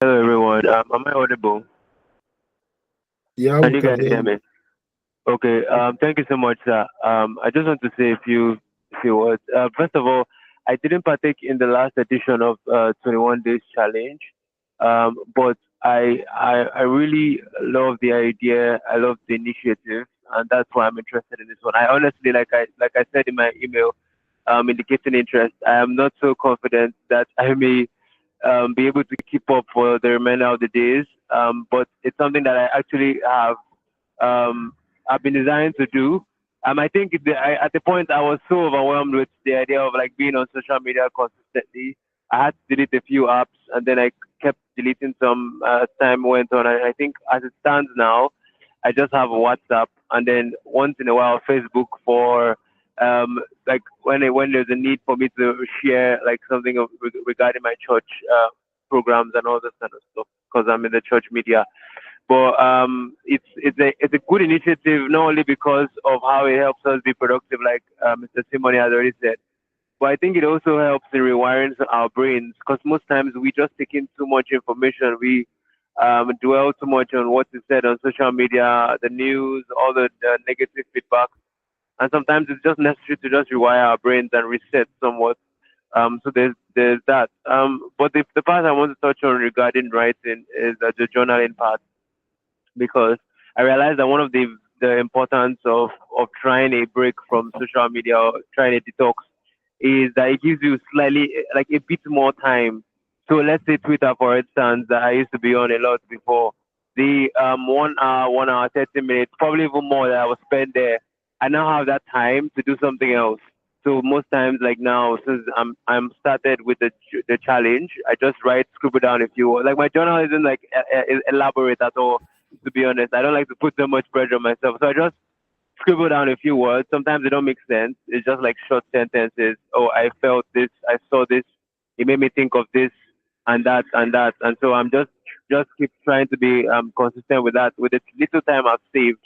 Hello, everyone. Am I audible? Yeah, Can we you can guys hear hear you. me? Okay. Thank you so much, sir. I just want to say a few words. First of all, I didn't partake in the last edition of 21 Days Challenge, but I really love the idea. I love the initiative, and that's why I'm interested in this one. I honestly, like I said in my email, indicating interest. I am not so confident that I may be able to keep up for the remainder of the days. But it's something that I actually um, have been designed to do. I think at the point I was so overwhelmed with the idea of like being on social media consistently. I had to delete a few apps, and then I kept deleting some as time went on. And I think as it stands now, I just have WhatsApp, and then once in a while Facebook for like when there's a need for me to share like something regarding my church programs and all this kind of stuff because I'm in the church media. But it's a good initiative not only because of how it helps us be productive, like Mr. Simone has already said, but I think it also helps in rewiring our brains because most times we just take in too much information. We dwell too much on what is said on social media, the news, all the negative feedback, and sometimes it's just necessary to just rewire our brains and reset somewhat. So there's that. But the part I want to touch on regarding writing is the journaling part because I realized that one of the importance of trying a break from social media or trying a detox is that it gives you slightly like a bit more time. So let's say Twitter, for instance, that I used to be on a lot before. The 1 hour, 1 hour, 30 minutes, probably even more that I was spent there. I now have that time to do something else. So most times, like now, since I'm started with the challenge, I just write, scribble down a few. Like my journal isn't like elaborate at all. To be honest, I don't like to put so much pressure on myself. So I just scribble down a few words. Sometimes they don't make sense. It's just like short sentences. Oh, I felt this. I saw this. It made me think of this and that and that. And so I'm just keep trying to be consistent with that with the little time I've saved.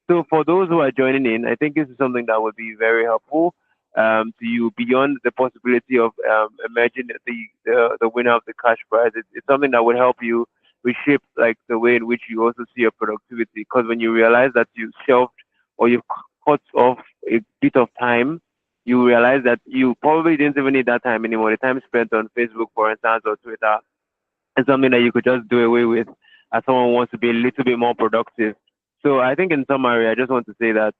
So for those who are joining in, I think this is something that would be very helpful to you beyond the possibility of emerging the winner of the cash prize. It's something that would help you reshape like the way in which you also see your productivity. Because when you realize that you shelved or you've cut off a bit of time, you realize that you probably didn't even need that time anymore. The time spent on Facebook, for instance, or Twitter is something that you could just do away with as someone wants to be a little bit more productive. So I think in summary, I just want to say that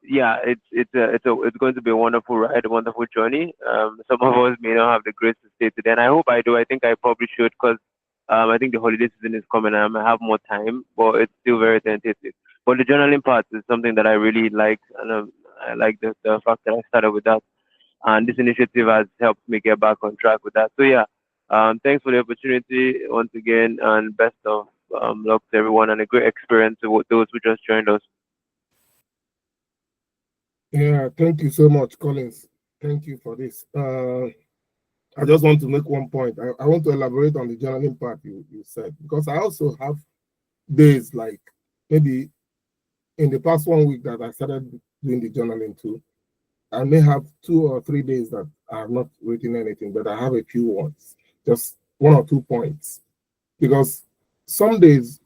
yeah, it's going to be a wonderful ride, a wonderful journey. Some of us may not have the grace to stay today, and I hope I do. I think I probably should because I think the holiday season is coming and I might have more time, but it's still very tentative. But the journaling part is something that I really like, and I like the fact that I started with that, and this initiative has helped me get back on track with that. So yeah, thanks for the opportunity once again, and best of luck to everyone, and a great experience to those who just joined us. Yeah, thank you so much, Collins. Thank you for this. I just want to make one point. I want to elaborate on the journaling part you said, because I also have days like maybe in the past 1 week that I started doing the journaling too. I may have 2 or 3 days that I have not written anything, but I have a few ones, just 1 or 2 points. Because some days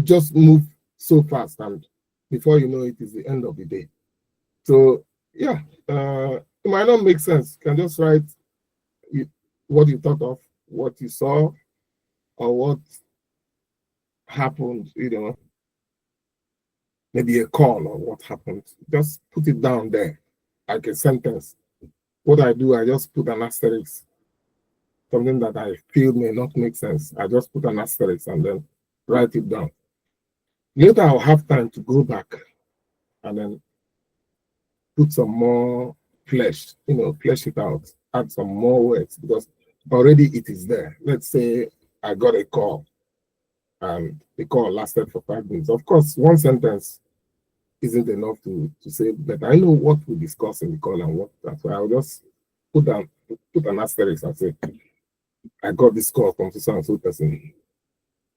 just move so fast, and before you know it is the end of the day. So yeah, it might not make sense. You can just write what you thought of, what you saw, or what happened. Maybe a call or what happened. Just put it down there, like a sentence. What I do, I just put an asterisk. Something that I feel may not make sense, I just put an asterisk and then write it down. Later, I'll have time to go back and then put some more flesh, flesh it out, add some more words because already it is there. Let's say I got a call and the call lasted for 5 minutes. Of course, one sentence isn't enough to say, but I know what we discussed in the call and what that's why I'll just put an asterisk and say, I got this call from so and so person.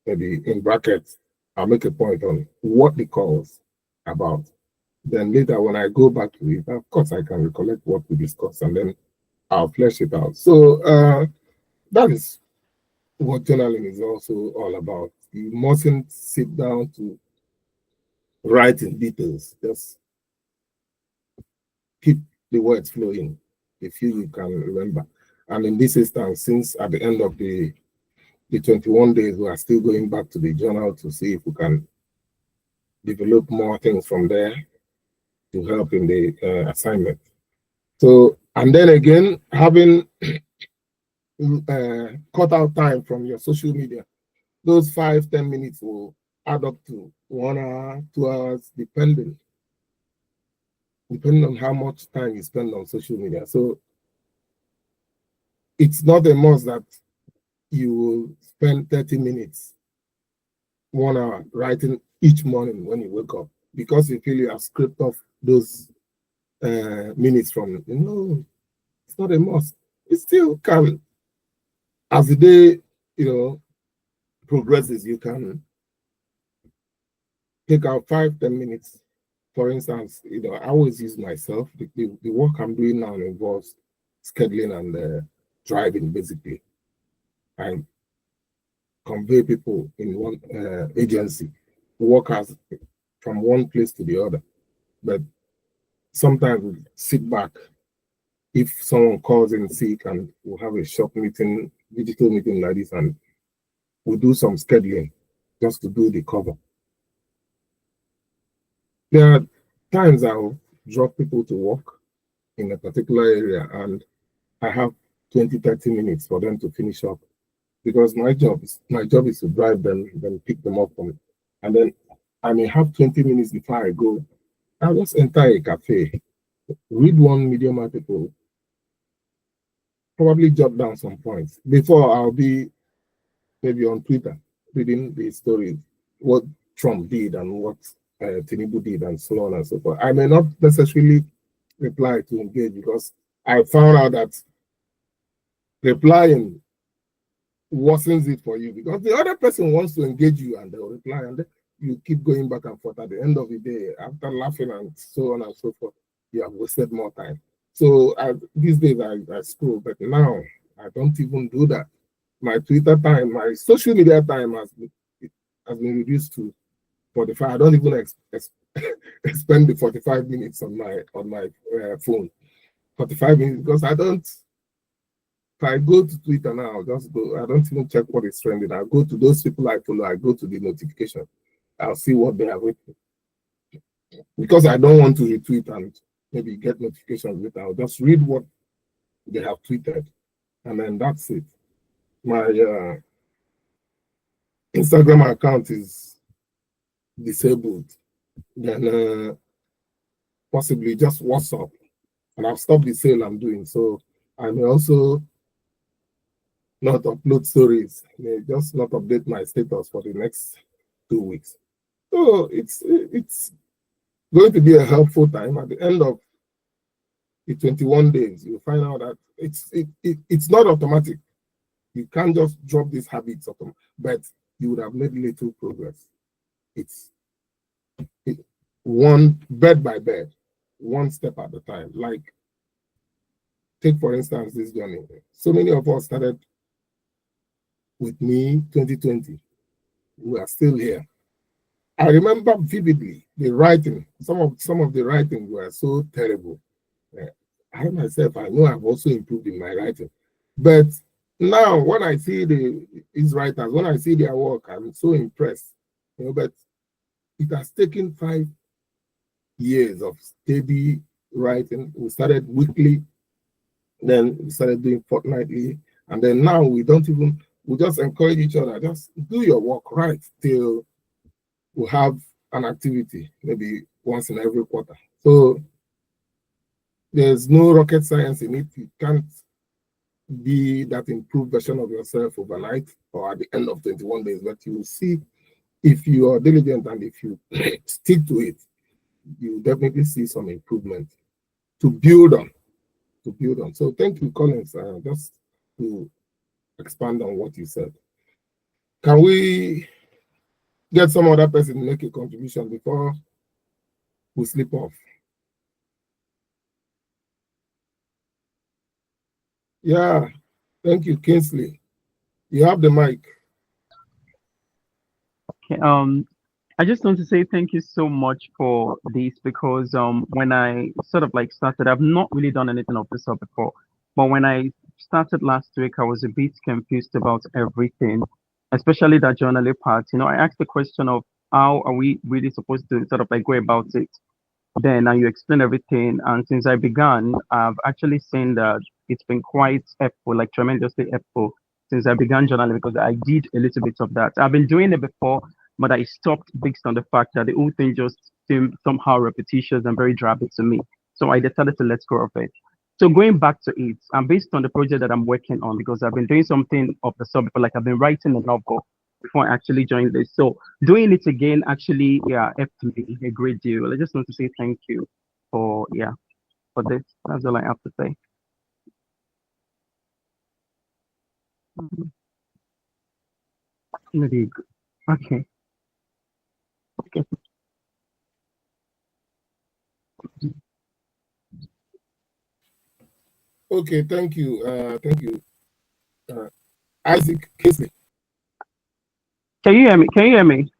Maybe in brackets, I'll make a point on what the call was about. Then later, when I go back to it, of course, I can recollect what we discussed and then I'll flesh it out. So that is what journaling is also all about. You mustn't sit down to write in details. Just keep the words flowing. The few you can remember. And in this instance, since at the end of the 21 days, we are still going back to the journal to see if we can develop more things from there to help in the assignment. So, and then again, having cut out time from your social media, those 5-10 minutes will add up to 1 hour, 2 hours, depending on how much time you spend on social media. So it's not a must that you will spend 30 minutes, 1 hour writing each morning when you wake up because you feel you have scraped off those minutes from, it's not a must. It still can, as the day, progresses, you can take out 5-10 minutes. For instance, I always use myself. The work I'm doing now involves scheduling and driving, basically. I convey people in one agency, workers from one place to the other. But sometimes we sit back. If someone calls in sick and we'll have a short meeting, digital meeting like this, and we'll do some scheduling just to do the cover. There are times I'll drop people to work in a particular area and I have 20-30 minutes for them to finish up because my job is to drive them, then pick them up from, and then I may have 20 minutes before I go. I'll just enter a cafe, read one medium article, probably jot down some points before I'll be maybe on Twitter reading the stories, what Trump did and what Tinubu did and so on and so forth. I may not necessarily reply to engage because I found out that replying worsens it for you because the other person wants to engage you and they'll reply and then you keep going back and forth. At the end of the day, after laughing and so on and so forth, you have wasted more time. So these days I scroll, but now I don't even do that. My Twitter time, my social media time has been reduced to 45. I don't even spend the 45 minutes on my phone. 45 minutes because I don't. If I go to Twitter now, I'll just go. I don't even check what is trending. I go to those people I follow. I go to the notification. I'll see what they have written because I don't want to retweet and maybe get notifications later. I'll just read what they have tweeted, and then that's it. My Instagram account is disabled. Then possibly just WhatsApp, and I've stopped the sale I'm doing. So I may also not upload stories, may just not update my status for the next 2 weeks. So it's going to be a helpful time. At the end of the 21 days, you'll find out that it's not automatic. You can't just drop these habits, but you would have made little progress. It's one bed by bed, one step at a time. Like, take for instance this journey. So many of us started with me 2020. We are still here. I remember vividly the writing. Some of the writing were so terrible. I myself, I know I've also improved in my writing, but now when I see these writers, when I see their work, I'm so impressed. But it has taken 5 years of steady writing. We started weekly, then we started doing fortnightly, and then now we just encourage each other. Just do your work right till we have an activity, maybe once in every quarter. So there's no rocket science in it. You can't be that improved version of yourself overnight or at the end of 21 days, but you will see if you are diligent and if you stick to it, you definitely see some improvement to build on. So thank you, Collins, just to expand on what you said. Can we get some other person to make a contribution before we slip off? Yeah, thank you, Kingsley. You have the mic. Okay, I just want to say thank you so much for this because when I sort of like started, I've not really done anything of this sort before. But when I started last week, I was a bit confused about everything, especially that journaling part. You know, I asked the question of how are we really supposed to sort of like go about it? Then and you explain everything. And since I began, I've actually seen that it's been quite helpful, like tremendously helpful since I began journaling because I did a little bit of that. I've been doing it before, but I stopped based on the fact that the whole thing just seemed somehow repetitious and very drabby to me. So I decided to let go of it. So going back to it, and based on the project that I'm working on, because I've been doing something of the sort before, like I've been writing a novel before I actually joined this. So doing it again actually, yeah, helped me a great deal. I just want to say thank you for, yeah, for this. That's all I have to say. Mhm. Really good. Okay. Okay. Okay, thank you. Thank you. Uh, Isaac Casey. Can you hear me? Can you hear me?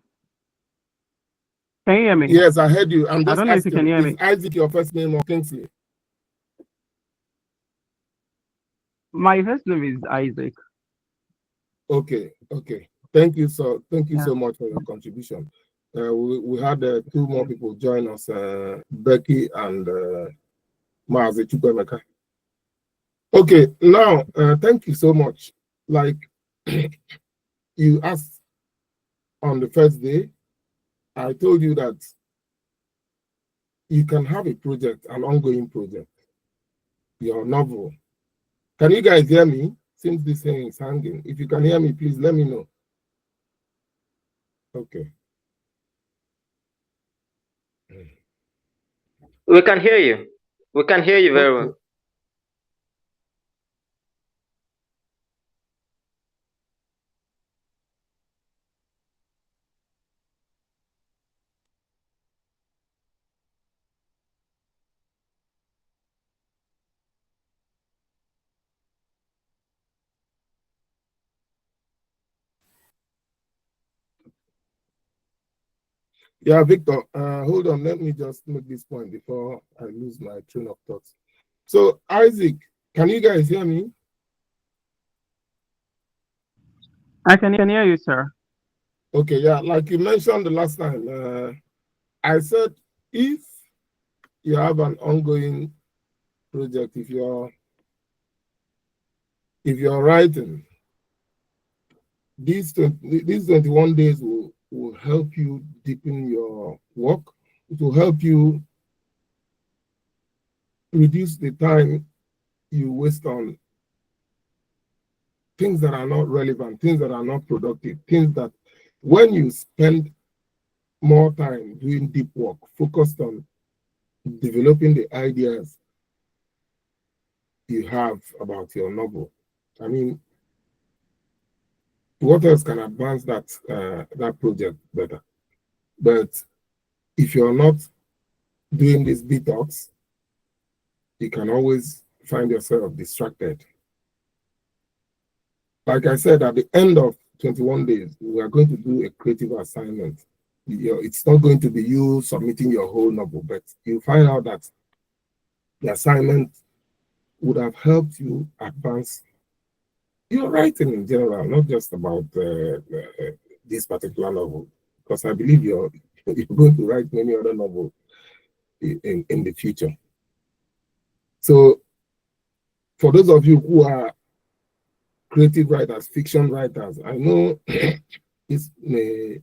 Can you hear me? Yes, I heard you. I'm I just don't know if you can asking, hear is me. Isaac your first name or Kingsley? My first name is Isaac. Okay, okay. Thank you Yeah. so much for your contribution. We had two more Yeah. people join us, Becky and Maazi Chukwemeka. Okay, now thank you so much. Like you asked on the first day, I told you that you can have a project, an ongoing project, your novel. Can you guys hear me? Since this thing is hanging. If you can hear me, please let me know. Okay. We can hear you. We can hear you very Okay. well. Yeah, Victor, hold on. Let me just make this point before I lose my train of thoughts. So, Isaac, can you guys hear me? I can hear you, sir. Okay, yeah, like you mentioned the last time, I said if you have an ongoing project, if you're writing, these 21 days will help you deepen your work. It will help you reduce the time you waste on things that are not relevant, things that are not productive, things that when you spend more time doing deep work, focused on developing the ideas you have about your novel. I mean, what else can advance that project better? But if you're not doing this detox, you can always find yourself distracted. Like I said, at the end of 21 days, we are going to do a creative assignment. It's not going to be you submitting your whole novel, but you find out that the assignment would have helped you advance your writing in general, not just about this particular novel. Because I believe you're going to write many other novels in the future. So, for those of you who are creative writers, fiction writers, I know this may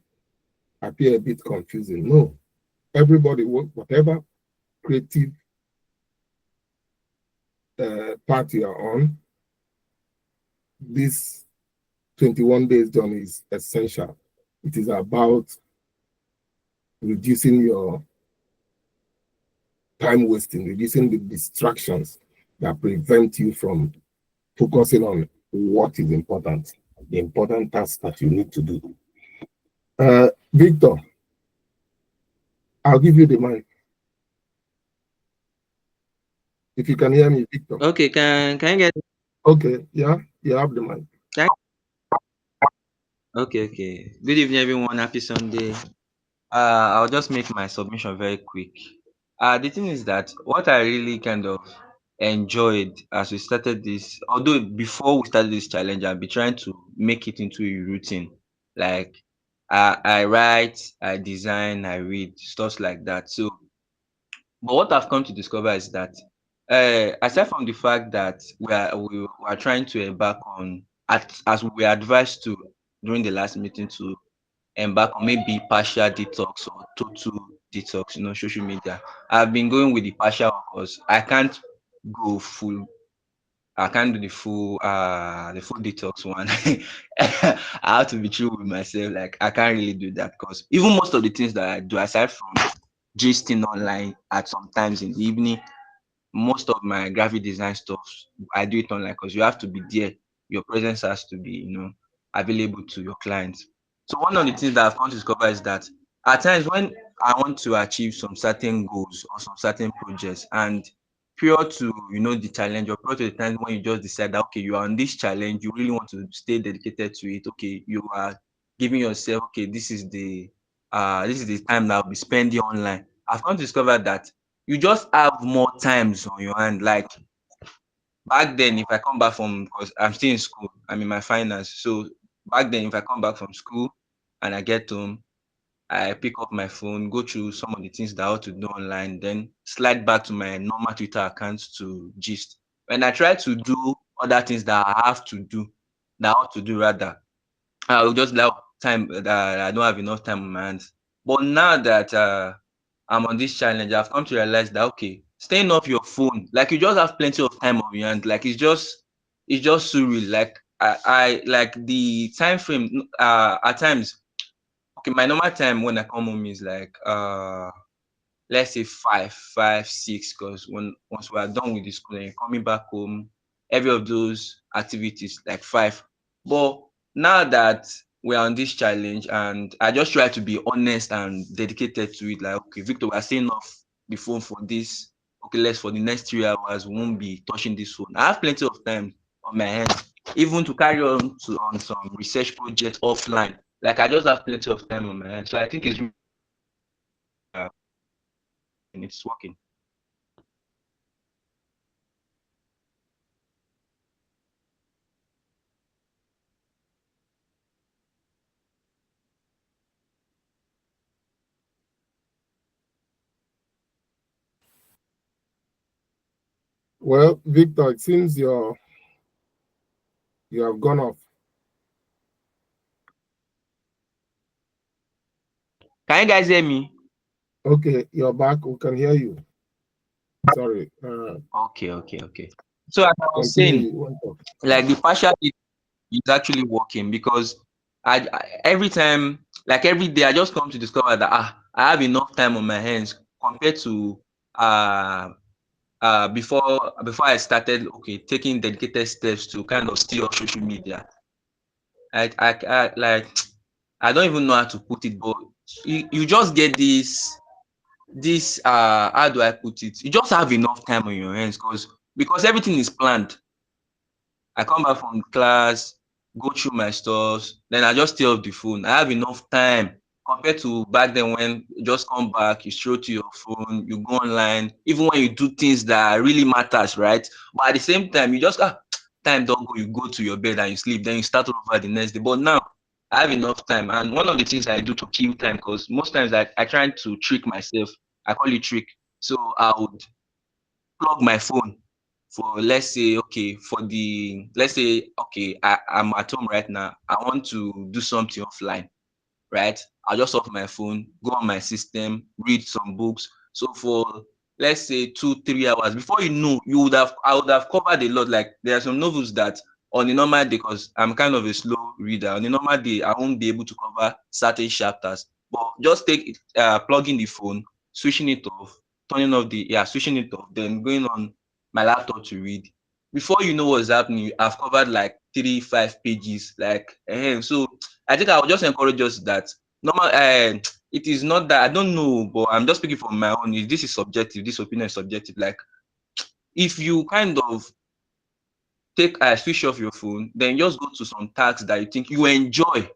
appear a bit confusing. No, everybody, whatever creative part you are on, this 21 days journey is essential. It is about reducing your time wasting, reducing the distractions that prevent you from focusing on what is important, the important tasks that you need to do. Victor, I'll give you the mic. If you can hear me, Victor. Okay, can you get Okay, yeah, you have the mic. can Okay, okay. Good evening, everyone. Happy Sunday. I'll just make my submission very quick. The thing is that what I really kind of enjoyed as we started this, although before we started this challenge, I've been trying to make it into a routine. Like I write, I design, I read, stuff like that. So, but what I've come to discover is that, aside from the fact that we are trying to embark on, as we were advised to during the last meeting, to embark on maybe partial detox or total detox, social media. I've been going with the partial because go full. I can't do the full detox one. I have to be true with myself. Like I can't really do that because even most of the things that I do, aside from gisting online at sometimes in the evening, most of my graphic design stuff, I do it online because you have to be there. Your presence has to be, available to your clients. So one of the things that I've come to discover is that at times when I want to achieve some certain goals or some certain projects, and prior to the challenge, or prior to the time when you just decide that okay, you are on this challenge, you really want to stay dedicated to it. Okay, you are giving yourself, okay, this is the time that I'll be spending online. I've come to discover that you just have more times on your hand. Like back then, if I come back from, because I'm still in school, I'm in my finals. So back then, if I come back from school and I get home, I pick up my phone, go through some of the things that I ought to do online, then slide back to my normal Twitter accounts to gist. When I try to do other things that I have to do, that I ought to do rather, I will just allow time that I don't have enough time on my hands. But now that I'm on this challenge, I've come to realize that okay, staying off your phone, like you just have plenty of time on your hand. Like it's just surreal. Like I like the time frame. At times, okay, my normal time when I come home is like let's say 5, 6, because once we are done with the school and you're coming back home, every of those activities like 5. But now that we're on this challenge and I just try to be honest and dedicated to it, like okay, Victor, we're staying off the phone for this. Okay, let's for the next 3 hours, we won't be touching this phone. I have plenty of time on my hands, even to carry on some research project offline. Like I just have plenty of time on my hands. So I think it's uh, and it's working. Well, Victor, it seems you have gone off. Can you guys hear me? Okay, you're back. We can hear you. Sorry. Okay. So as I was Continue. saying, You went off. like the partial is actually working because every time, like every day, I just come to discover that I have enough time on my hands compared to uh before I started taking dedicated steps to kind of stay off social media. I like I don't even know how to put it, but you just get this how do I put it? You just have enough time on your hands because everything is planned. I come back from class, go through my stuff, then I just stay off the phone. I have enough time compared to back then when you just come back, you stroll to your phone, you go online, even when you do things that really matters, right? But at the same time, you just time don't go, you go to your bed and you sleep, then you start over the next day. But now I have enough time. And one of the things I do to kill time, because most times I try to trick myself. I call it trick. So I would plug my phone for, let's say, okay, let's say, okay, I'm at home right now. I want to do something offline, right? I'll just off my phone, go on my system, read some books. So for, let's say, 2, 3 hours, before you know, I would have covered a lot. Like there are some novels that on a normal day, because I'm kind of a slow reader, on a normal day, I won't be able to cover certain chapters. But just plugging the phone, switching it off, switching it off, then going on my laptop to read. Before you know what's happening, I've covered like 3, 5 pages. So I think I would just encourage us that normal it is not that I don't know, but I'm just speaking from my own. This is subjective, this opinion is subjective. Like if you kind of take a switch off your phone, then just go to some tasks that you think you enjoy.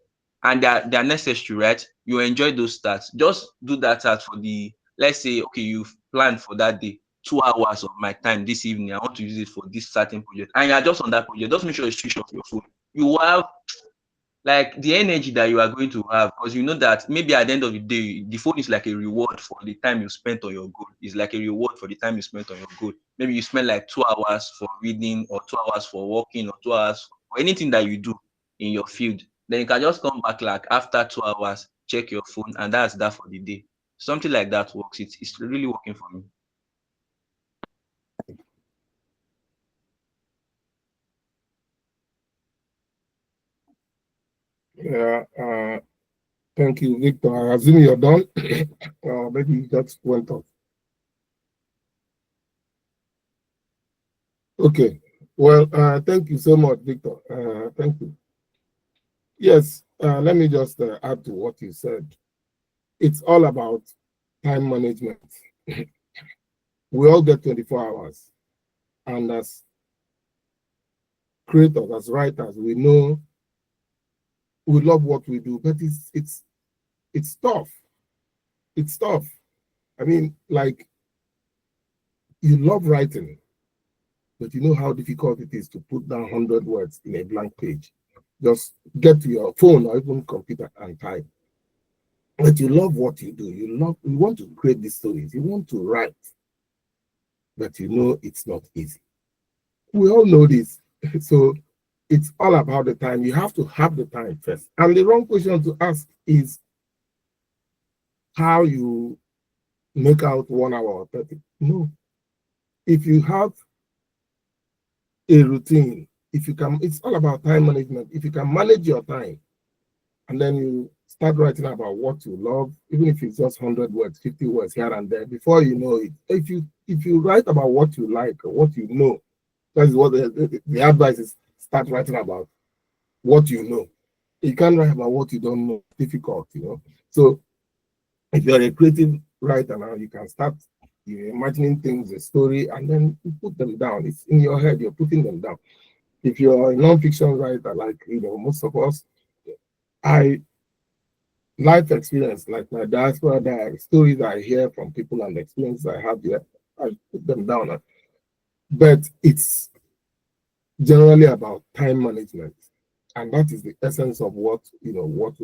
and they're necessary, right? You enjoy those tasks. Just do that task for the, let's say, okay, you've planned for that day, 2 hours of my time this evening. I want to use it for this certain project, and you're just on that project. Just make sure you switch off your phone. You will have like the energy that you are going to have, because you know that maybe at the end of the day, the phone is like a reward for the time you spent on your goal. It's like a reward for the time you spent on your goal. Maybe you spend like 2 hours for reading, or 2 hours for walking, or 2 hours for anything that you do in your field. Then you can just come back like after 2 hours, check your phone, and that's that for the day. Something like that works. It's really working for me. Yeah, thank you, Victor. I assume you're done. Maybe you just went off. Okay. Well, thank you so much, Victor. Thank you. Yes, let me just add to what you said. It's all about time management. We all get 24 hours. And as creators, as writers, we know we love what we do, but it's tough. It's tough. I mean, like, you love writing, but you know how difficult it is to put down 100 words in a blank page. Just get to your phone or even computer and type. But you love what you do. You want to create these stories. You want to write, but you know it's not easy. We all know this. So it's all about the time. You have to have the time first. And the wrong question to ask is how you make out 1 hour or 30. No. If you have a routine, if you can, it's all about time management. If you can manage your time, and then you start writing about what you love, even if it's just 100 words, 50 words here and there, before you know it, if you write about what you like or what you know, that's what the advice is: start writing about what you know. You can't write about what you don't know. It's difficult, you know. So if you're a creative writer now, you can start imagining things, a story, and then you put them down. It's in your head, you're putting them down. If you're a non-fiction writer, like most of us, life experience, like my diaspora diary, stories I hear from people and the experiences I have there, I put them down. But it's generally about time management. And that is the essence of what we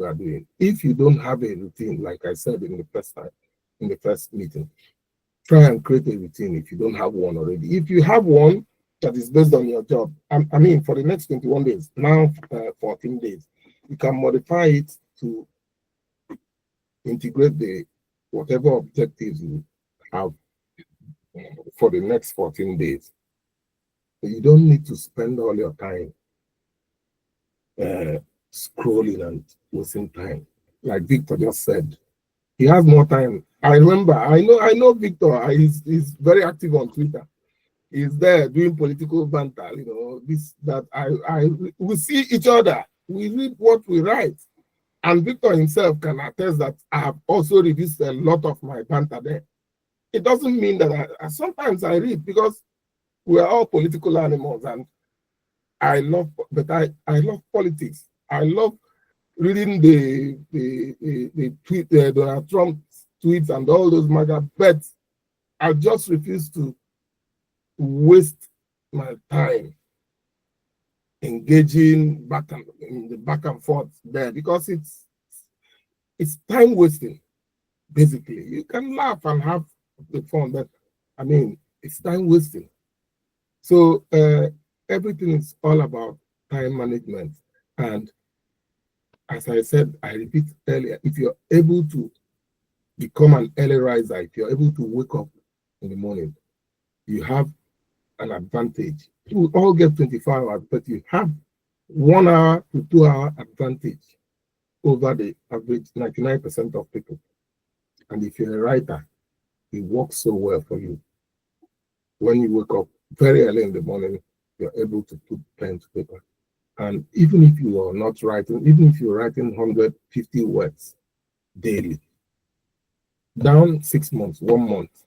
are doing. If you don't have a routine, like I said in the first meeting, try and create a routine if you don't have one already. If you have one that is based on your job, I mean, for the next 21 days, now 14 days, you can modify it to integrate the whatever objectives you have for the next 14 days. You don't need to spend all your time scrolling and wasting time. Like Victor just said, he has more time. I know Victor. He's very active on Twitter. He's there doing political banter, this, that. We see each other. We read what we write. And Victor himself can attest that I have also reduced a lot of my banter there. It doesn't mean that sometimes I read, because we are all political animals, and I love politics. I love reading the tweet, Donald Trump tweets and all those MAGA, but I just refuse to waste my time engaging in the back and forth there, because it's time wasting. Basically, you can laugh and have the fun, but I mean, it's time wasting. So everything is all about time management. And as I said, I repeat earlier, if you're able to become an early riser, if you're able to wake up in the morning, you have an advantage. You all get 24 hours, but you have 1 hour to 2 hour advantage over the average 99% of people. And if you're a writer, it works so well for you. When you wake up very early in the morning, you're able to put pen to paper. And even if you are not writing, even if you're writing 150 words daily, down 6 months, 1 month,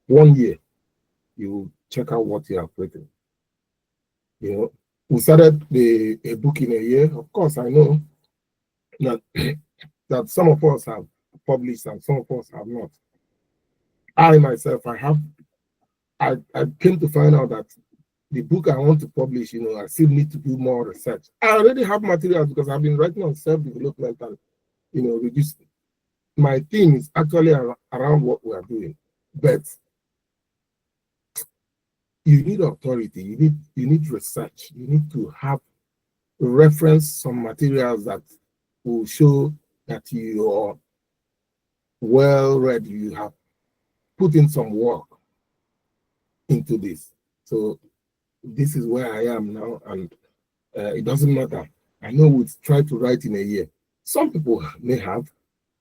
1 year, you check out what you have written. We started a book in a year. Of course, I know that, that some of us have published and some of us have not. I myself, I came to find out that the book I want to publish, I still need to do more research. I already have materials because I've been writing on self-development and, reduce. My theme is actually around what we are doing, but you need authority, you need research, you need to have reference some materials that will show that you are well read, you have put in some work into this. So this is where I am now, and it doesn't matter. I know we try to write in a year. Some people may have,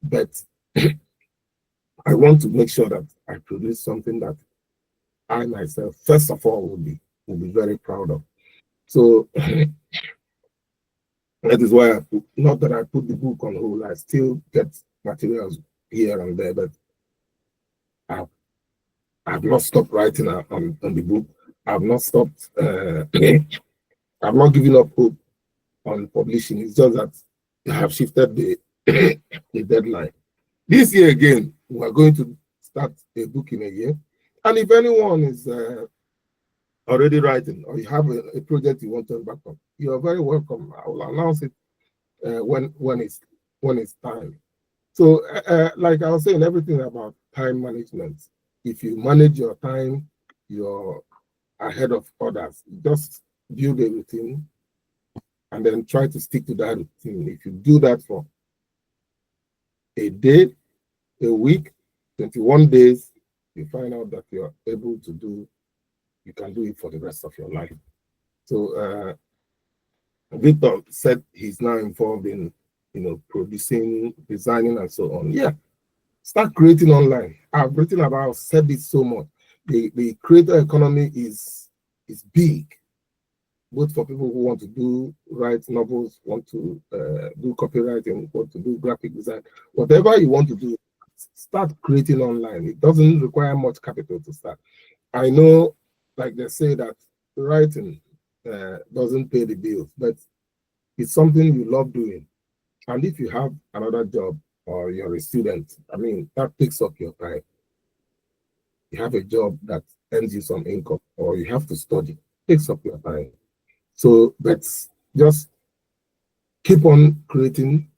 but I want to make sure that I produce something that I myself, first of all, will be very proud of. So that is why not that I put the book on hold. I still get materials here and there, but I've not stopped writing on the book. I've not stopped. I've not given up hope on publishing. It's just that I have shifted the the deadline. This year again, we are going to start a book in a year. And if anyone is already writing or you have a project you want to embark on, you are very welcome. I will announce it when it's time. So, like I was saying, everything about time management. If you manage your time, you're ahead of others. Just build a routine and then try to stick to that routine. If you do that for a day, a week, 21 days, you find out that you're able to do, you can do it for the rest of your life. So Victor said he's now involved in, producing, designing, and so on. Yeah, start creating online. I've written about, said it so much. The creator economy is big, both for people who want to write novels, want to do copywriting, want to do graphic design, whatever you want to do, start creating online. It doesn't require much capital to start. I know, like they say that writing doesn't pay the bills, but it's something you love doing. And if you have another job or you're a student, I mean, that takes up your time. You have a job that earns you some income, or you have to study, takes up your time. So let's just keep on creating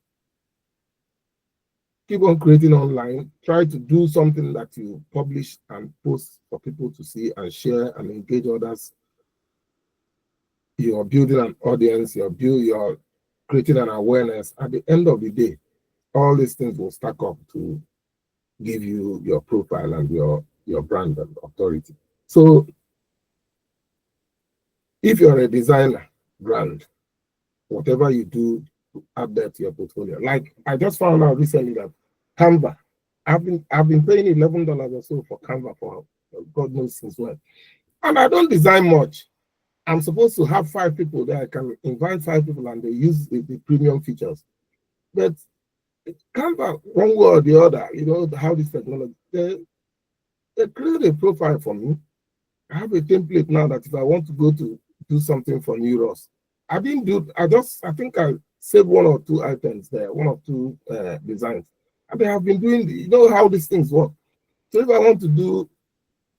online. Try to do something that you publish and post for people to see and share and engage others. You're building an audience, you're creating an awareness. At the end of the day, all these things will stack up to give you your profile and your brand and authority. So if you're a designer brand, whatever you do, add that to your portfolio. Like I just found out recently that Canva, I've been paying $11 or so for Canva for God knows since when. And I don't design much. I'm supposed to have 5 people there. I can invite 5 people and they use the premium features. But Canva, one way or the other, how this technology, they create a profile for me. I have a template now that if I want to go to do something for Neuros, I think I saved 1 or 2 items there, 1 or 2 designs. And they have been doing, how these things work. So if I want to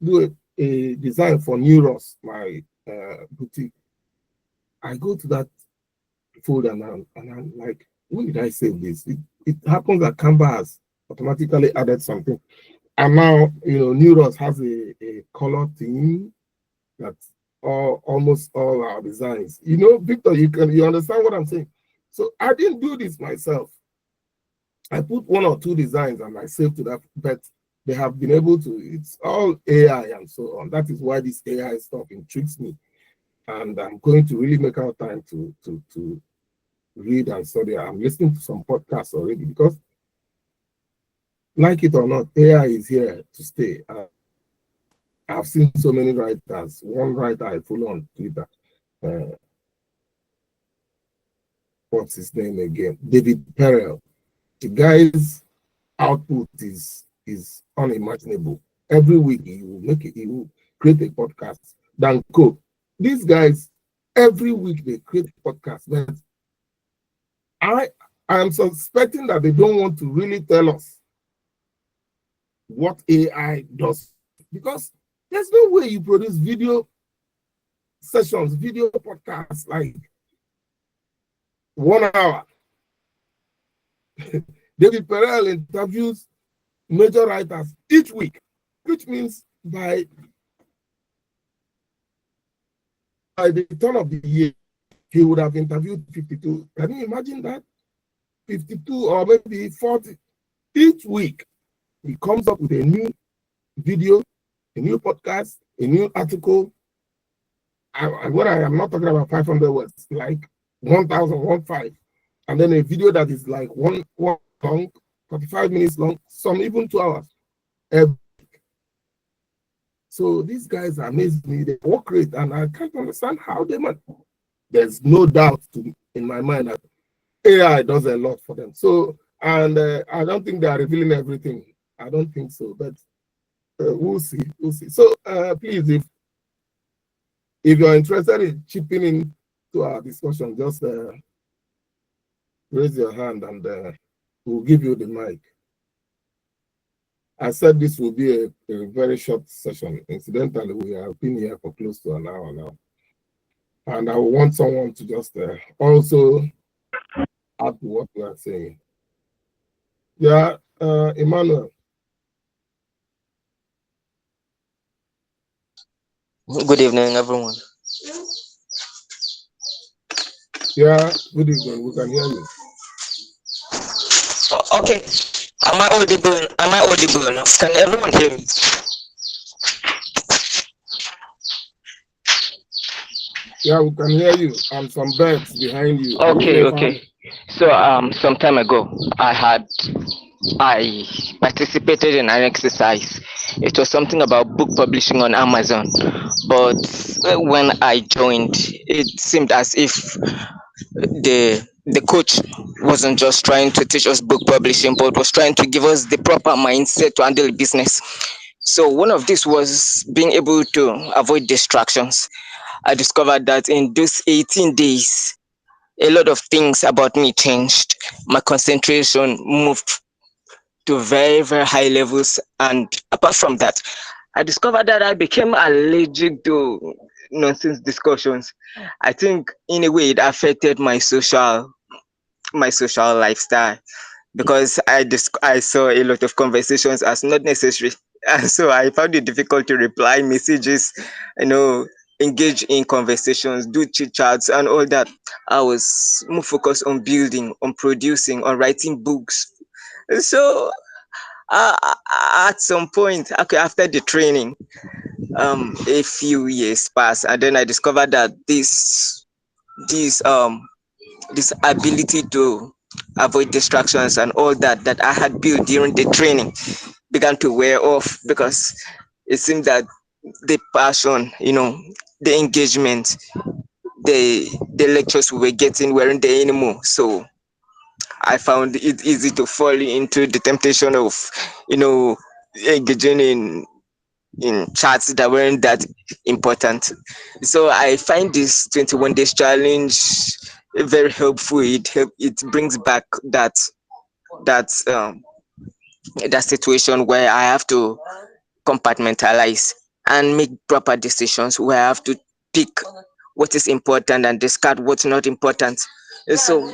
do a design for Neuros, my boutique, I go to that folder now and I'm like, when did I save this? It happens that Canva has automatically added something. And now, Neuros has a color theme that's almost all our designs. Victor, you understand what I'm saying? So I didn't do this myself. I put 1 or 2 designs and I saved to that, but they have been able to, it's all AI and so on. That is why this AI stuff intrigues me. And I'm going to really make out time to read and study. I'm listening to some podcasts already because, like it or not, AI is here to stay. I've seen so many writers. One writer I follow on Twitter, what's his name again? David Perel. The guy's output is unimaginable. Every week he will create a podcast. Danko. These guys, every week they create a podcast. But I'm suspecting that they don't want to really tell us what AI does, because there's no way you produce video sessions, video podcasts like 1 hour. David Perel interviews major writers each week, which means by the turn of the year, he would have interviewed 52. Can you imagine that? 52 or maybe 40 each week. He comes up with a new video, a new podcast, a new article. When I am not talking about 500 words, like 1,015, and then a video that is like one long, 45 minutes long, some even 2 hours. So these guys amaze me. They work great, and I can't understand how they man. There's no doubt in my mind that AI does a lot for them. So, and I don't think they are revealing everything. I don't think so, but we'll see. We'll see. So please, if you're interested in chipping in to our discussion, just raise your hand and we'll give you the mic. I said this will be a very short session. Incidentally, we have been here for close to an hour now. And I want someone to just also add to what we are saying. Yeah, Emmanuel. Good evening, everyone. Yeah, good evening. We can hear you. Okay, am I audible? Am I audible enough? Can everyone hear me? Yeah, we can hear you. And some birds behind you. Okay. So some time ago, I participated in an exercise. It was something about book publishing on Amazon, but when I joined, it seemed as if the coach wasn't just trying to teach us book publishing, but was trying to give us the proper mindset to handle business. So one of this was being able to avoid distractions. I discovered that in those 18 days, a lot of things about me changed. My concentration moved to very, very high levels. And apart from that, I discovered that I became allergic to nonsense discussions. I think in a way it affected my social lifestyle, because I saw a lot of conversations as not necessary. And so I found it difficult to reply messages, you know, engage in conversations, do chit chats and all that. I was more focused on building, on producing, on writing books. So at some point, okay, after the training, a few years passed, and then I discovered that this this ability to avoid distractions and all that I had built during the training began to wear off, because it seemed that the passion, the engagement, the lectures we were getting weren't there anymore. So I found it easy to fall into the temptation of, engaging in chats that weren't that important. So I find this 21 days challenge very helpful. It brings back that that situation where I have to compartmentalize and make proper decisions, where I have to pick what is important and discard what's not important. So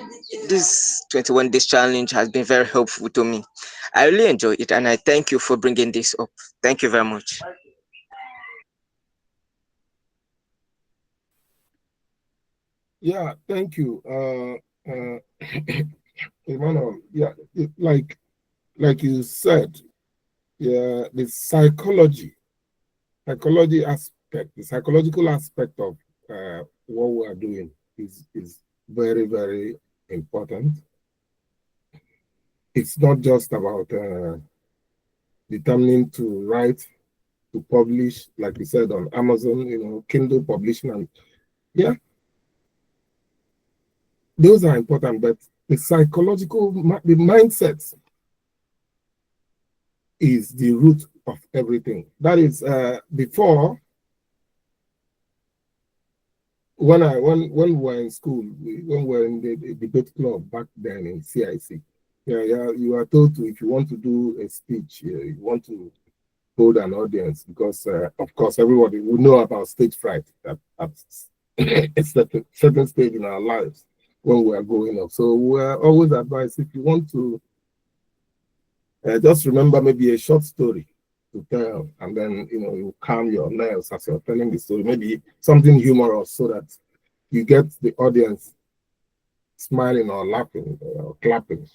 this 21 days challenge has been very helpful to me. I really enjoy it, and I thank you for bringing this up. Thank you very much. Yeah, thank you. Emmanuel, yeah, like you said, yeah, the aspect, the psychological aspect of what we are doing is very, very important. It's not just about determining to write, to publish, like you said, on Amazon, Kindle publishing, and yeah, those are important, but the psychological, the mindset is the root of everything. That is, before, when we were in school, when we were in the debate club back then in CIC, you are told to, if you want to do a speech, you want to hold an audience, because of course everybody will know about stage fright at a certain stage in our lives when we are growing up. So we are always advised, if you want to just remember maybe a short story to tell, and then you calm your nerves as you're telling the story, maybe something humorous, so that you get the audience smiling or laughing or clapping,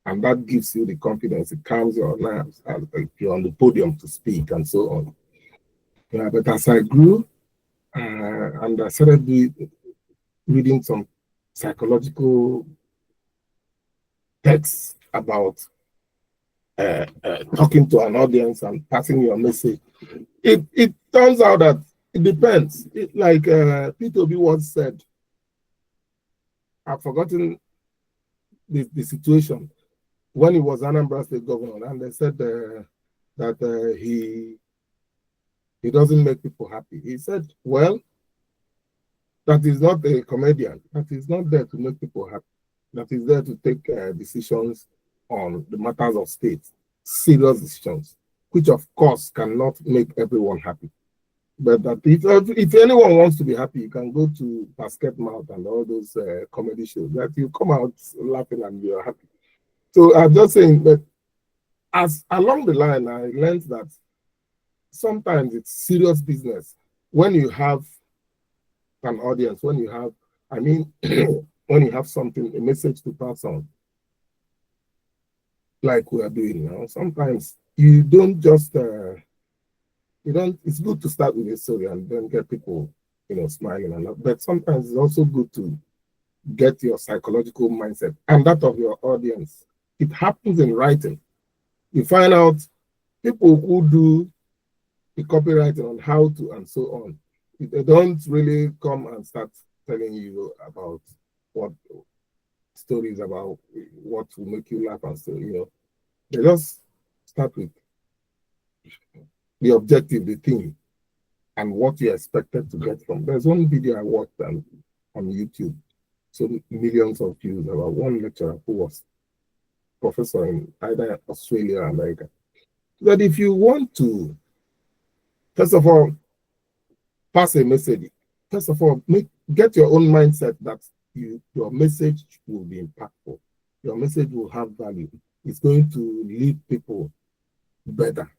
and that gives you the confidence. It calms your nerves as you're on the podium to speak and so on. Yeah, but as I grew and I started reading some psychological texts about talking to an audience and passing your message, it turns out that it depends. Like P2B once said, I've forgotten the situation, when he was Anambra State governor, and they said that he doesn't make people happy. He said, well, that is not a comedian. That is not there to make people happy. That is there to take decisions on the matters of state, serious decisions, which of course cannot make everyone happy. But that if anyone wants to be happy, you can go to Basket Mouth and all those comedy shows, that you come out laughing and you're happy. So I'm just saying that as along the line, I learned that sometimes it's serious business when you have an audience, when you have, I mean, when you have something, a message to pass on, like we are doing now. Sometimes you don't just, it's good to start with a story and then get people, smiling and but sometimes it's also good to get your psychological mindset and that of your audience. It happens in writing. You find out people who do the copywriting on how to and so on. They don't really come and start telling you about what stories about what will make you laugh and so, they just start with the objective, the theme, and what you expected to get from. There's one video I watched on YouTube, so millions of views, about one lecturer who was professor in either Australia or America. That if you want to, first of all, pass a message, first of all, get your own mindset that your message will be impactful. Your message will have value. It's going to lead people better.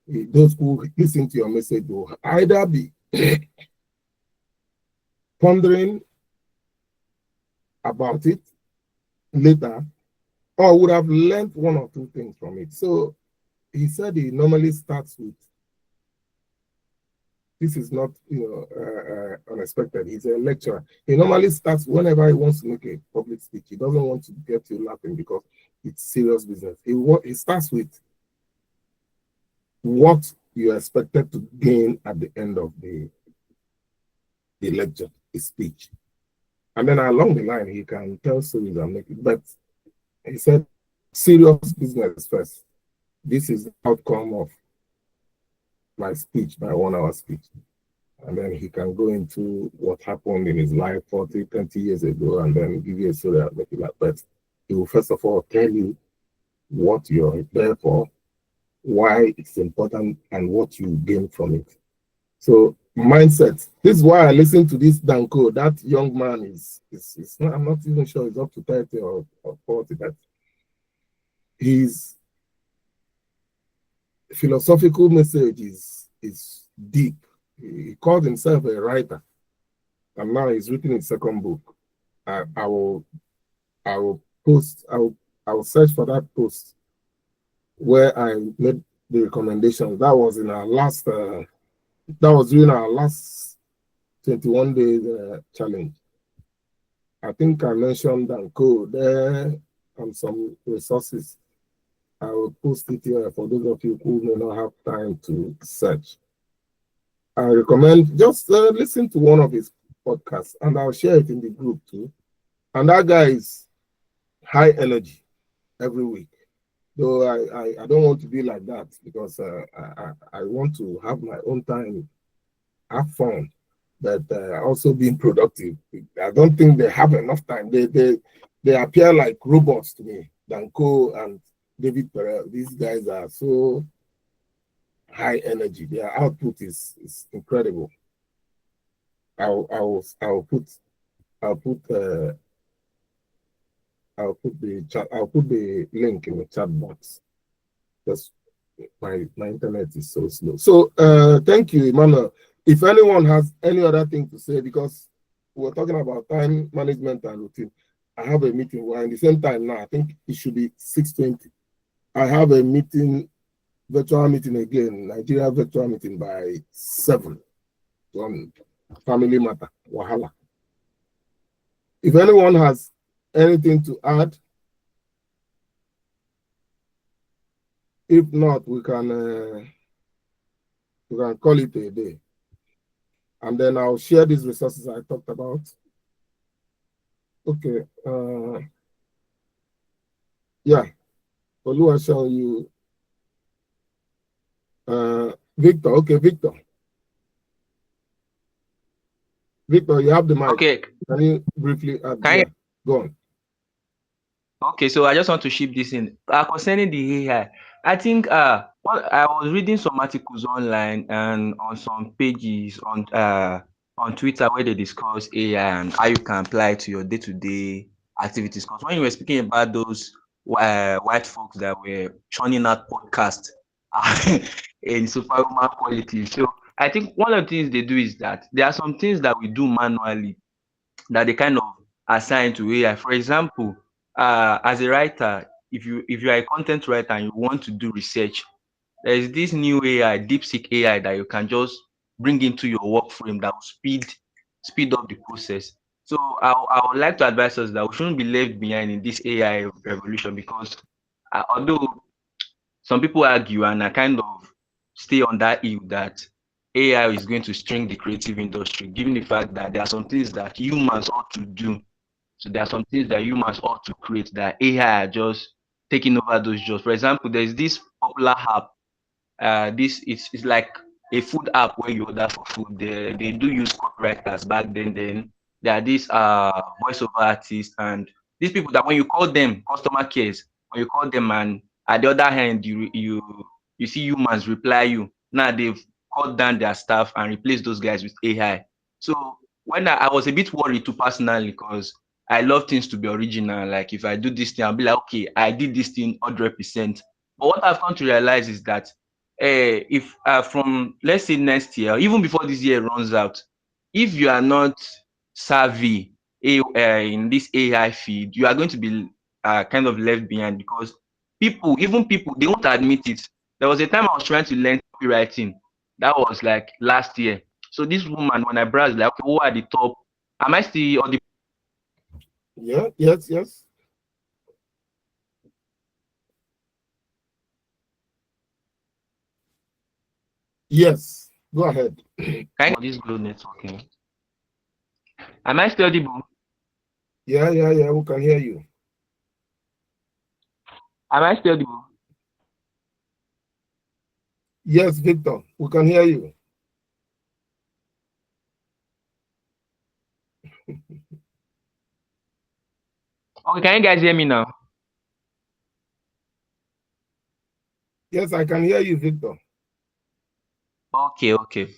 Those who listen to your message will either be pondering about it later, or would have learned one or two things from it. So he said he normally starts with, this is not unexpected. He's a lecturer. He normally starts whenever he wants to make a public speech. He doesn't want to get you laughing because it's serious business. He starts with what you expected to gain at the end of the lecture, the speech. And then along the line, he can tell stories and make it. But he said, serious business first. This is the outcome of my speech, my 1 hour speech. And then he can go into what happened in his life 40, 20 years ago, and then give you a story and make it like that. He will first of all tell you what you're there for, why it's important, and what you gain from it. So mindset. This is why I listen to this Danko. That young man is not, I'm not even sure he's up to 30 or 40, but his philosophical message is deep. He called himself a writer, and now he's written his second book. I will search for that post where I made the recommendation. That was in our last that was during our last 21 days challenge. I think I mentioned Danko there and some resources. I will post it here for those of you who may not have time to search. I recommend just listen to one of his podcasts, and I'll share it in the group too. And that guy is high energy every week. Though I don't want to be like that, because I want to have my own time, have fun, but also being productive. I don't think they have enough time. They appear like robots to me. Danko and David Perel, these guys are so high energy. Their output is incredible. I'll put the link in the chat box. Just my internet is so slow. So thank you, Emmanuel. If anyone has any other thing to say, because we're talking about time management and routine, I have a meeting. We're in the same time now. I think it should be 6:20. I have a meeting, virtual meeting again, Nigeria virtual meeting by 7 on family matter, Wahala. If anyone has anything to add, if not, we can call it a day. And then I'll share these resources I talked about. Okay. Yeah. Olua, shall you? Victor. Okay, Victor. Victor, you have the mic. Okay. Can you briefly add? Yeah. Go on. Okay, so I just want to ship this in. Concerning the AI, I think what I was reading some articles online and on some pages on Twitter where they discuss AI and how you can apply it to your day-to-day activities. Because when you were speaking about those white folks that were churning out podcasts in superhuman quality, so I think one of the things they do is that there are some things that we do manually that they kind of assign to AI. For example, as a writer, if you are a content writer and you want to do research, there is this new AI, DeepSeek AI, that you can just bring into your work frame that will speed up the process. So I would like to advise us that we shouldn't be left behind in this AI revolution because although some people argue and I kind of stay on that hill that AI is going to string the creative industry, given the fact that there are some things that humans ought to do. So there are some things that humans ought to create that AI are just taking over those jobs. For example, there's this popular app. This is like a food app where you order for food. They do use copywriters back then. Then there are these voiceover artists and these people that when you call them customer cares, when you call them and at the other hand you see humans reply you. Now they've cut down their staff and replaced those guys with AI. So when I was a bit worried too personally because I love things to be original. Like if I do this thing, I'll be like, okay, I did this thing 100%. But what I've come to realize is that if from let's say next year, even before this year runs out, if you are not savvy in this AI field, you are going to be kind of left behind because even people, they won't admit it. There was a time I was trying to learn copywriting. That was like last year. So this woman, when I browsed, like, okay, who are the top? Am I still on the? Yeah, yes. Yes, go ahead. Kind of this Glow networking. Am I still audible? Yeah, we can hear you. Am I still audible? Yes, Victor, we can hear you. Okay, can you guys hear me now? Yes, I can hear you, Victor. Okay.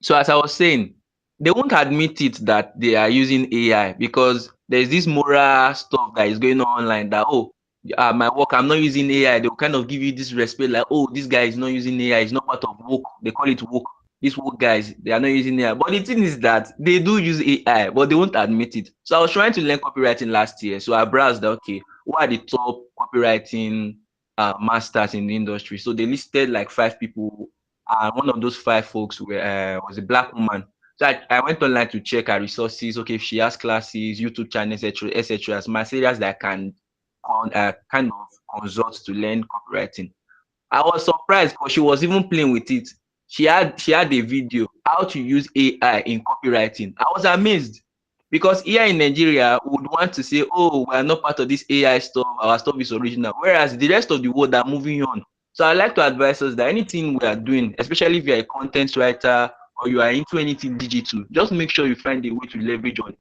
So as I was saying, they won't admit it that they are using AI because there's this moral stuff that is going on online that, oh, my work, I'm not using AI. They'll kind of give you this respect like, oh, this guy is not using AI. It's not part of work. They call it work. These work guys, they are not using AI. But the thing is that they do use AI, but they won't admit it. So I was trying to learn copywriting last year. So I browsed, okay, what are the top copywriting masters in the industry? So they listed like 5 people and one of those 5 folks was a black woman. So I went online to check her resources. Okay, if she has classes, YouTube channels, etc., as materials that I can kind of consult to learn copywriting. I was surprised because she was even playing with it. She had a video how to use AI in copywriting. I was amazed because here in Nigeria would want to say, oh, we are not part of this AI stuff. Our stuff is original, whereas the rest of the world are moving on. So I like to advise us that anything we are doing, especially if you're a content writer or you are into anything digital, just make sure you find a way to leverage on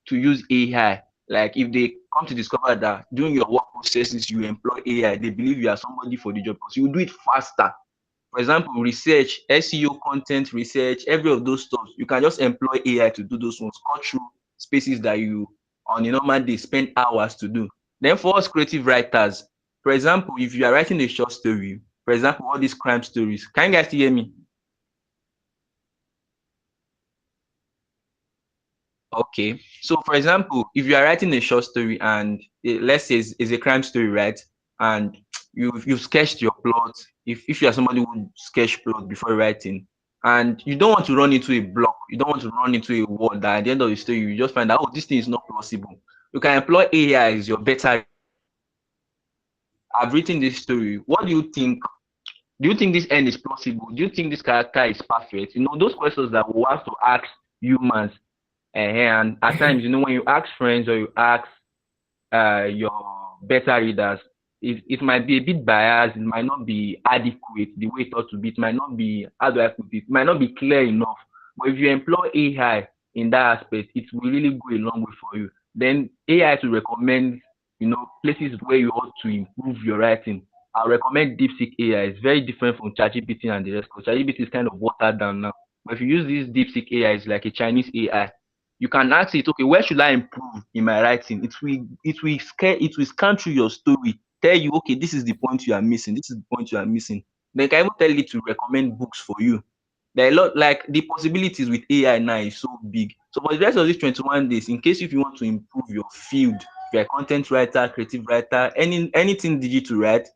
to use AI. Like if they come to discover that during your work processes you employ AI, they believe you are somebody for the job because you do it faster. For example, research, SEO, content research, every of those stuff, you can just employ AI to do those ones, cut through spaces that you on a normal day spend hours to do. Then for us creative writers, for example, if you are writing a short story, for example, all these crime stories, can you guys still hear me? Okay. So, for example, if you are writing a short story and let's say it's a crime story, right? And you've sketched your plot. If you are somebody who sketch plot before writing, and you don't want to run into a block, you don't want to run into a wall that at the end of the story you just find out, oh, this thing is not possible. You can employ AI as your better. I've written this story. What do you think? Do you think this end is possible? Do you think this character is perfect? You know, those questions that we have to ask humans. And at times, you know, when you ask friends or you ask your beta readers, it might be a bit biased, it might not be adequate the way it ought to be, it might not be, how do I put it might not be clear enough. But if you employ AI in that aspect, it will really go a long way for you. Then AI to recommend, you know, places where you ought to improve your writing. I recommend DeepSeek AI. It's very different from ChatGPT and the rest. Because ChatGPT is kind of watered down now. But if you use this DeepSeek AI, it's like a Chinese AI. You can ask it, okay, where should I improve in my writing? It will scan through your story, tell you, okay, this is the point you are missing, this is the point you are missing. Then can even tell it to recommend books for you. There are a lot, like the possibilities with AI now is so big. So for the rest of these 21 days, in case if you want to improve your field, if you're a content writer, creative writer, anything digital, right?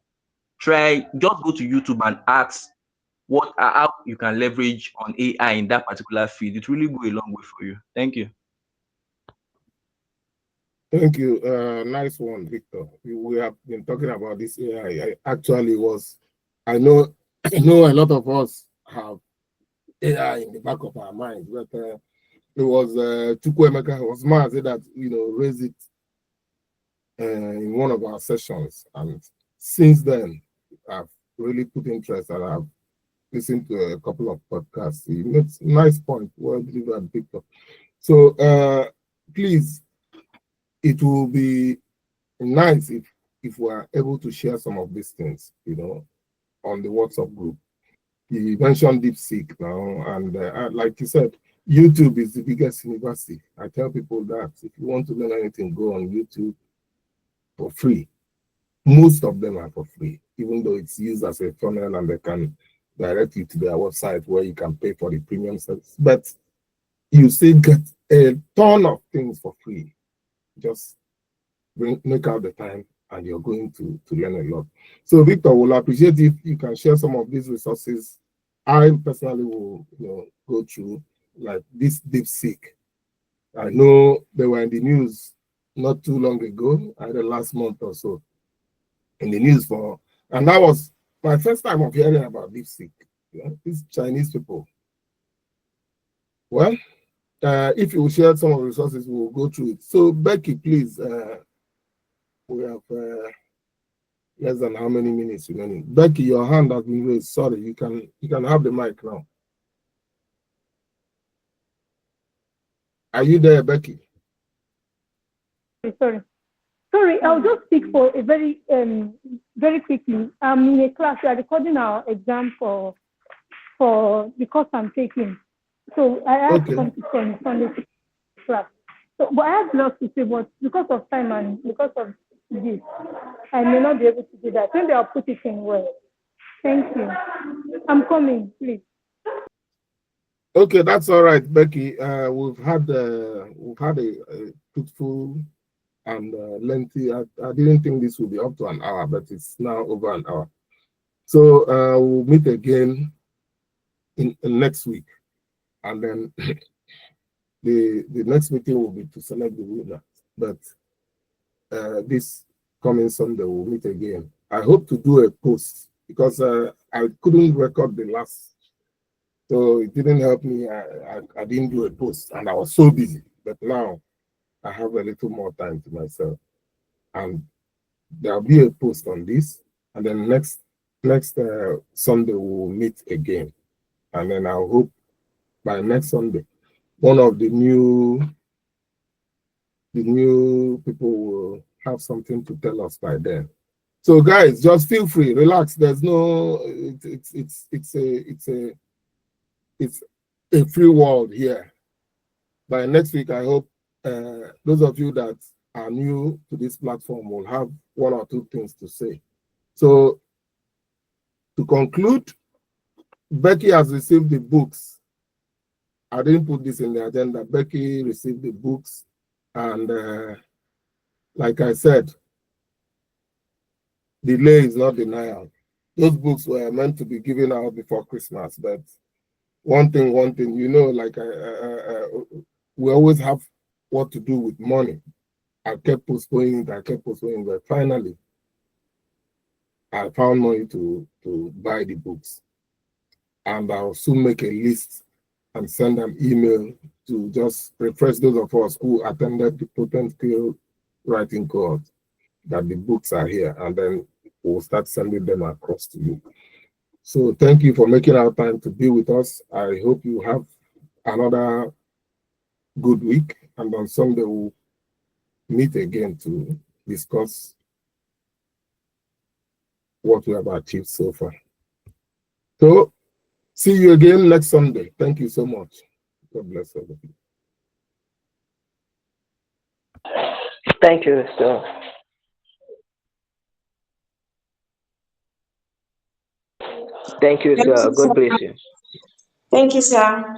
Try just go to YouTube and ask what how you can leverage on AI in that particular field. It really go a long way for you. Thank you. Thank you. Nice one, Victor. We have been talking about this AI. Actually was, I know, I know a lot of us have AI in the back of our minds, but it was Chukwuemeka Osman said that, you know, raised it in one of our sessions. And since then, I've really put interest and I've listened to a couple of podcasts. He makes nice point. Well delivered, Victor. So please, it will be nice if we are able to share some of these things, you know, on the WhatsApp group. You mentioned DeepSeek now, and like you said, YouTube is the biggest university. I tell people that if you want to learn anything, go on YouTube for free. Most of them are for free, even though it's used as a funnel and they can direct you to their website where you can pay for the premium service. But you still get a ton of things for free. Just make out the time and you're going to learn a lot. So Victor, will appreciate if you can share some of these resources. I personally will, you know, go through like this DeepSeek. I know they were in the news not too long ago, either last month or so, in the news and that was my first time of hearing about DeepSeek. You know, these Chinese people. Well, if you will share some of the resources, we'll go through it. So Becky, please, we have less than how many minutes remaining. Becky, your hand has been raised. Sorry, you can have the mic now. Are you there, Becky? Sorry, I'll just speak for a very quickly. I'm in a class. We are recording our exam for the course I'm taking. So I have to come to Sunday class. So, but I have lots to say, but because of time and because of this, I may not be able to do that. Maybe I'll put it in well. Thank you. I'm coming, please. Okay, that's all right, Becky. We've had a fruitful and lengthy. I didn't think this would be up to an hour, but it's now over an hour. So we'll meet again in next week, and then the next meeting will be to select the winner. But this coming Sunday we'll meet again. I hope to do a post because I couldn't record the last, so it didn't help me. I didn't do a post, and I was so busy. But now I have a little more time to myself, and there'll be a post on this, and then next next Sunday we'll meet again. And then I hope by next Sunday, one of the new people will have something to tell us by then. So guys, just feel free, relax. There's no, it's a free world here. By next week, I hope those of you that are new to this platform will have one or two things to say. So to conclude, Becky has received the books. I didn't put this in the agenda. Becky received the books, and like I said, delay is not denial. Those books were meant to be given out before Christmas, but one thing, you know, like we always have what to do with money. I kept postponing it, but finally, I found money to buy the books. And I'll soon make a list and send an email to just refresh those of us who attended the potent skill writing course that the books are here, and then we'll start sending them across to you. So thank you for making our time to be with us. I hope you have another good week, and on Sunday we'll meet again to discuss what we have achieved so far. So see you again next Sunday. Thank you so much. God bless everybody. Thank you, sir. Thank you, Thank sir. you, sir. God bless you. Thank you, sir.